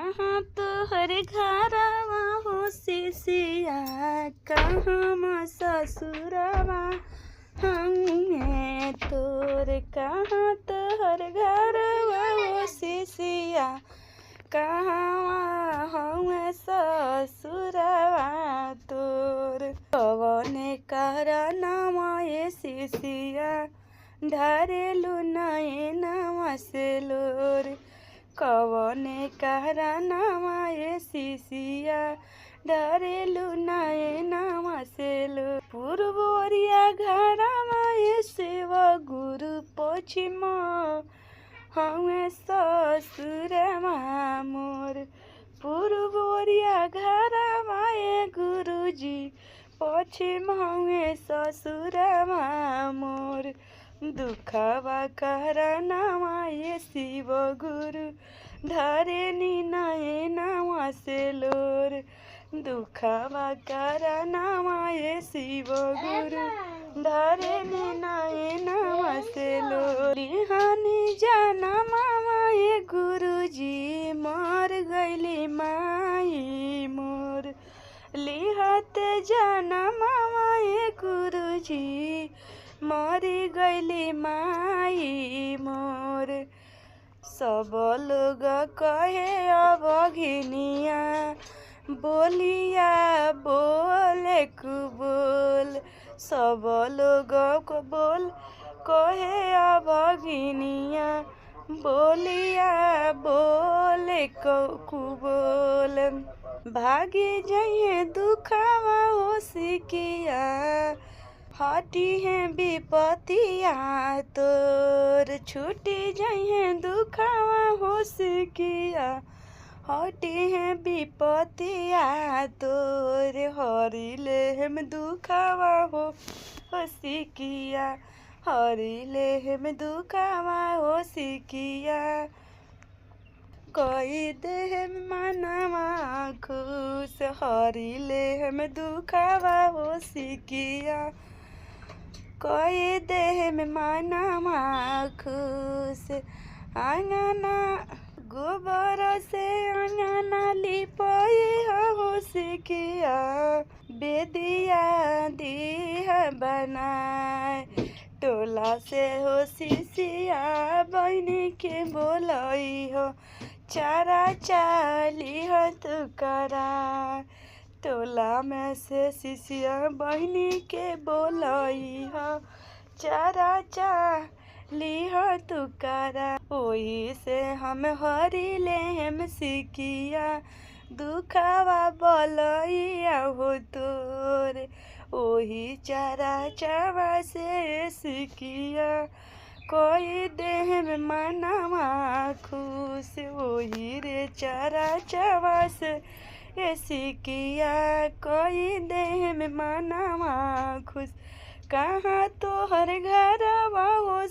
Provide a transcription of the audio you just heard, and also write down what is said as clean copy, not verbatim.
कहाँ तोहर घरवा हो सिसिया, कहवा ससुरवा हमें तोर। कहाँ तोहर घरवा हो सिसिया, कहवा हमें ससुरवा तोर। कवने करनवा ए सिसिया, ढारेलु नयनवा से लोर। कवने करनवा ए सिसिया, ढारेलु नयनवा से लोर। पूर्वोरिया घरवा ए शिव गुरु, पश्चिम हमें ससुरवा मोर। पूर्वोरिया घरवा ए गुरुजी, पश्चिम हमें ससुरवा मोर। दुखवा करनवा ए शिव गुरु, ढारेनी नयनवा से लोर। दुखवा करनवा ए शिव गुरु, ढारेनी नयनवा से लोर। लिहानी जनमवा ए गुरुजी, मर गइली माई मोर। लिहत जनमवा ए गुरुजी, मरी गइली माई मोर। सब लोग कहे अबघिनिया, बोलिया बोले कुबोल। सब लोग को बोल कहे अबघिनिया, बोलिया बोले कुबोल। भागी जइहे दुखवा हो सिकिया, हटी है विपतिया तोर। छूटी जइहे दुखवा हो सिकिया, हटी है विपतिया तोर। हरि ले हम दुखवा हो सिकिया, हरि ले हम दुखवा हो सिकिया। कई दे मनवा खुश, हरि ले हम दुखवा हो सिकिया। कई दे मनवा खुश। आंगना गोबर से आंगना लिपाई हो सिकिया, बेदिया दीह बनाए। टोला से हो सिसिया, बहनी के बोलई हो, चारा चाली हो तू करा। टोला में से सिसिया बहनी के बोलई हो, चारा चाली हो तू करा। ओही से हम हरि ले हम सिकिया, दुखवा बोलैया हो तोर। ओही चारा चावा से सिकिया, कोई देह मनवा खुश। ओही रे चारा चावा से सिकिया, कोई देह मनवा खुश। कहाँ तोहर घरवा हो